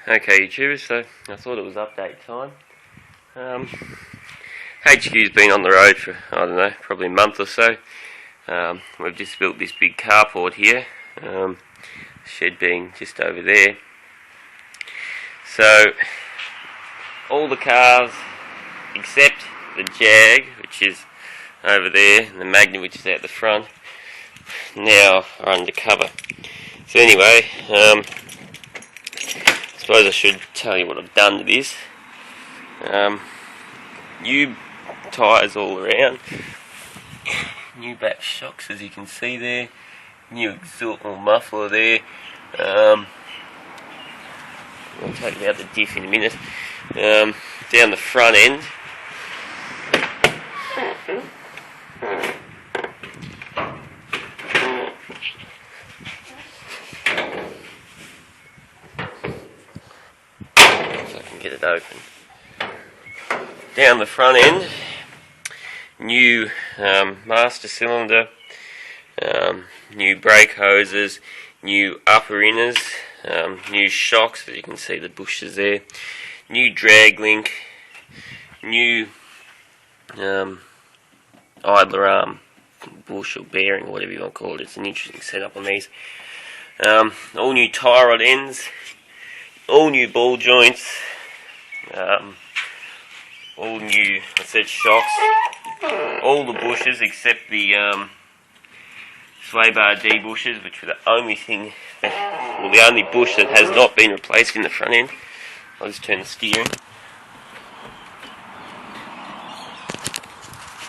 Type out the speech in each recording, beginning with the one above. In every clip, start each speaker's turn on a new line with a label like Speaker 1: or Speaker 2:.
Speaker 1: Okay, YouTubers, so I thought it was update time. HQ's been on the road for, I don't know, probably a month or so. We've just built this big carport here, shed being just over there. So, all the cars, except the Jag, which is over there, and the Magna, which is out the front, now are undercover. So anyway, I suppose I should tell you what I've done to this. New tyres all around, new back shocks as you can see there, new exhaust or muffler there. I'll take you out the diff in a minute. Down the front end, if I can get it open. Down the front end, new master cylinder, new brake hoses, new upper inners, new shocks, as you can see the bushes there, new drag link, new idler arm bush or bearing or whatever you want to call it. It's an interesting setup on these. All new tie rod ends, all new ball joints, all new, I said, shocks, all the bushes except the sway bar D bushes, which were the only thing, well, the only bush that has not been replaced in the front end. I'll just turn the steering.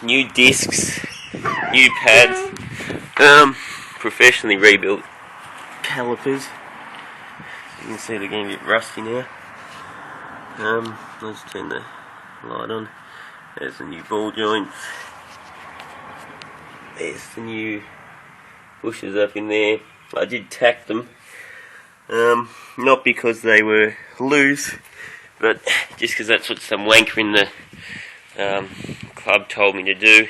Speaker 1: New discs, new pads, professionally rebuilt calipers. You can see they're getting a bit rusty now. Let's turn the light on. There's the new ball joints. There's the new bushes up in there. I did tack them, not because they were loose, but just because that's what some wanker in the club told me to do.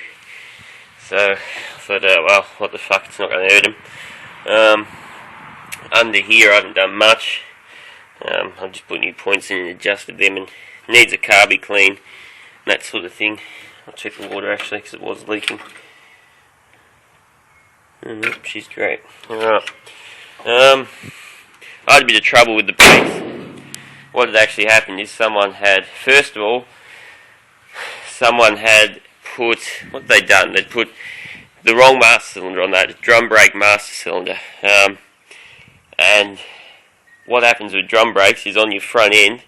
Speaker 1: So I thought, well, what the fuck, it's not going to hurt them. Under here I haven't done much. I've just put new points in and adjusted them, and needs a carby clean, that sort of thing. I'll check the water actually because it was leaking. She's great. Alright. I had a bit of trouble with the brakes. What had actually happened is someone had put, what they done? They'd put the wrong master cylinder on that, drum brake master cylinder. And what happens with drum brakes is on your front end,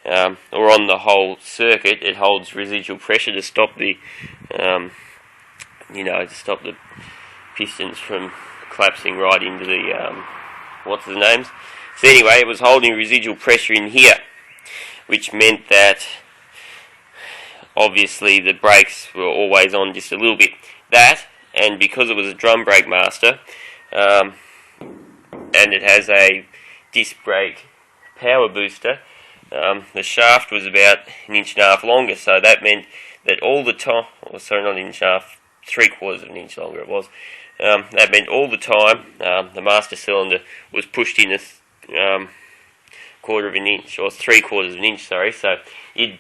Speaker 1: or on the whole circuit, it holds residual pressure to stop the, to stop the pistons from collapsing right into the, what's the names? So anyway, it was holding residual pressure in here, which meant that obviously the brakes were always on just a little bit. That, and because it was a drum brake master, and it has a disc brake power booster, the shaft was about 1.5 inches longer, so that meant that all the time, not 1.5 inches, 3/4 of an inch longer it was, that meant all the time the master cylinder was pushed in a 1/4 of an inch, or 3/4 of an inch, sorry. So you'd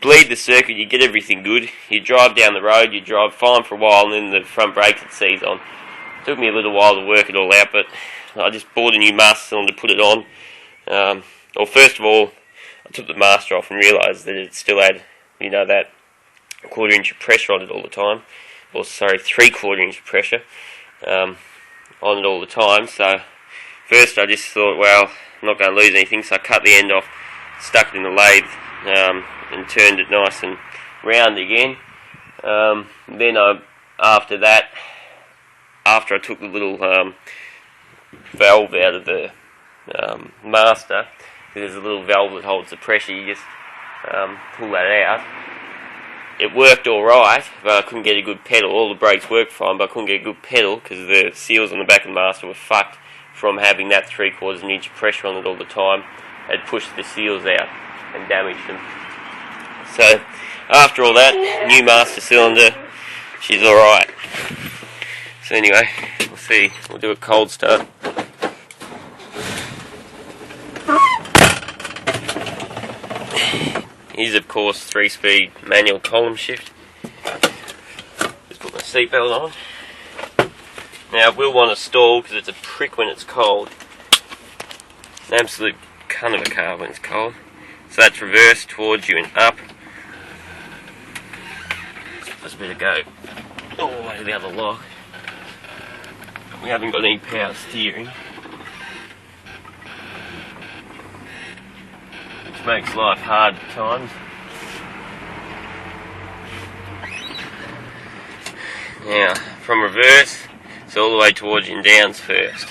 Speaker 1: bleed the circuit, you'd get everything good, you'd drive down the road, you'd drive fine for a while, and then the front brakes would seize on. It took me a little while to work it all out, but I just bought a new master cylinder, put it on. Well, first of all, I took the master off and realised that it still had, that 1/4 inch of pressure on it all the time. Or sorry, 3/4 inch of pressure on it all the time. So first I just thought, well, I'm not going to lose anything, so I cut the end off, stuck it in the lathe, and turned it nice and round again. Then after I took the little valve out of the master, there's a little valve that holds the pressure, you just pull that out. It worked alright, but I couldn't get a good pedal. All the brakes worked fine, but I couldn't get a good pedal because the seals on the back of the master were fucked from having that 3/4 of an inch of pressure on it all the time. It pushed the seals out and damaged them. So after all that, new master cylinder, she's alright. So anyway, we'll see. We'll do a cold start. is of course 3-speed manual column shift. Just put my seatbelt on. Now, I will want to stall because it's a prick when it's cold. An absolute cunt of a car when it's cold. So that's reverse towards you and up. Just a bit of go all the way to the other lock. We haven't got any power steering, which makes life hard at times. Now, from reverse, it's all the way towards you and downs first.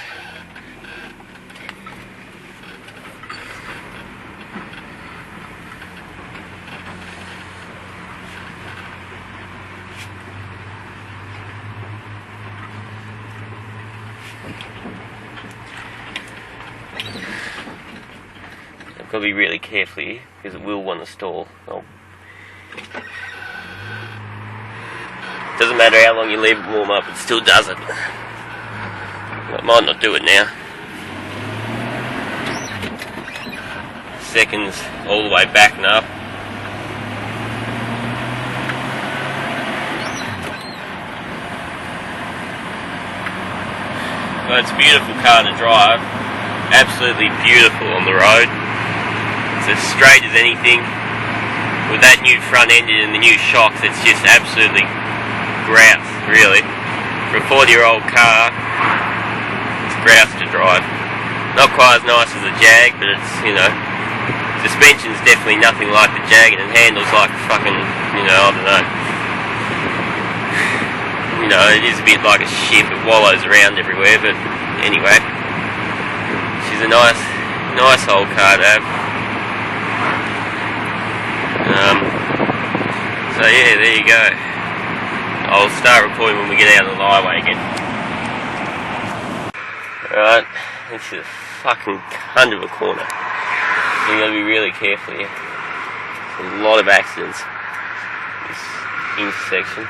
Speaker 1: I've got to be really careful here because it will want to stall. Doesn't matter how long you leave it warm up, it still does it. I might not do it now. Seconds all the way back and up. Well, it's a beautiful car to drive. Absolutely beautiful on the road. It's as straight as anything. With that new front end and the new shocks, it's just absolutely grouse, really. For a 40-year-old car, it's grouse to drive. Not quite as nice as the Jag, but it's, you know, suspension's definitely nothing like the Jag, and it handles like fucking, you know, I don't know. You know, it is a bit like a ship, it wallows around everywhere, but anyway. She's a nice old car to have. So yeah, there you go. I'll start recording when we get out of the highway again. Alright, this is a fucking cunt of a corner. So you gotta be really careful here. There's a lot of accidents in this intersection.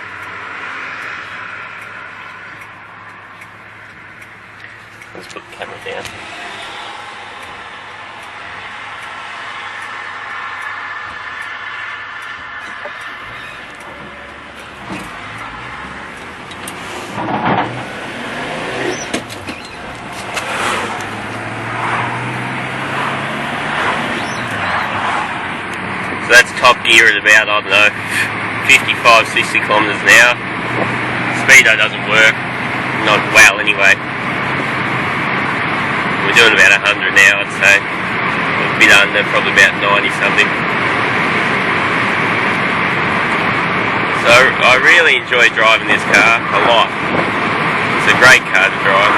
Speaker 1: Let's put the camera down. So that's top gear at about, I don't know, 55, 60 kilometres an hour. Speedo doesn't work, not well anyway. We're doing about 100 now, I'd say. A bit under, probably about 90 something. So I really enjoy driving this car a lot. It's a great car to drive.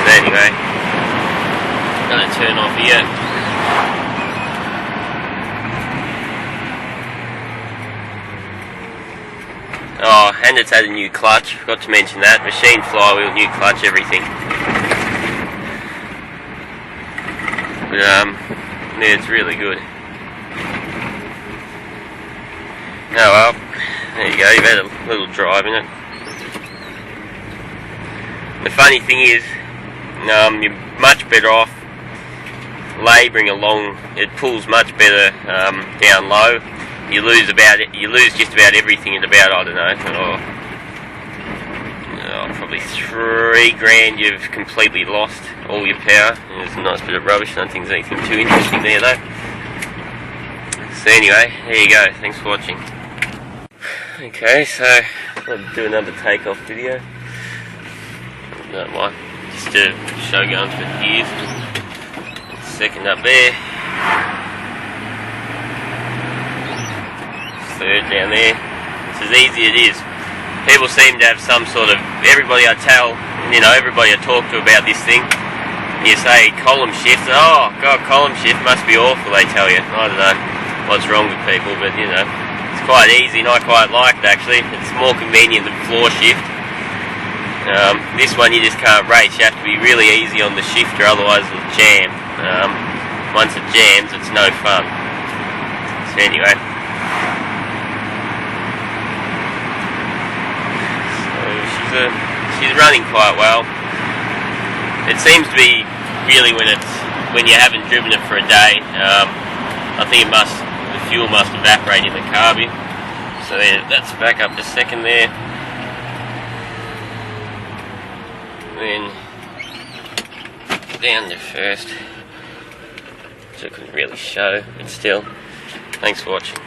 Speaker 1: So anyway, I'm going to turn off here. Oh, and it's had a new clutch, forgot to mention that. Machine flywheel, new clutch, everything. But, yeah, it's really good. Oh well, there you go, you've had a little drive in it. The funny thing is, you're much better off labouring along, it pulls much better down low. You lose just about everything at about, I don't know, probably $3,000 you've completely lost all your power. There's a nice bit of rubbish, I don't think there's anything too interesting there though. So anyway, there you go, thanks for watching. Okay, so I'll do another takeoff video. Don't mind, just to show going through the gears. Second up there. Third down there. It's as easy as it is. People seem to have some sort of, everybody I tell, you know, everybody I talk to about this thing, you say column shift, oh god, column shift must be awful, they tell you. I don't know what's wrong with people, but you know, it's quite easy and I quite like it actually. It's more convenient than floor shift. This one you just can't race, you have to be really easy on the shifter, otherwise it'll jam. Once it jams, it's no fun. So anyway. She's running quite well. It seems to be really when you haven't driven it for a day. I think the fuel must evaporate in the carby. So there, that's back up to second there. Then down to first, which I couldn't really show, but still. Thanks for watching.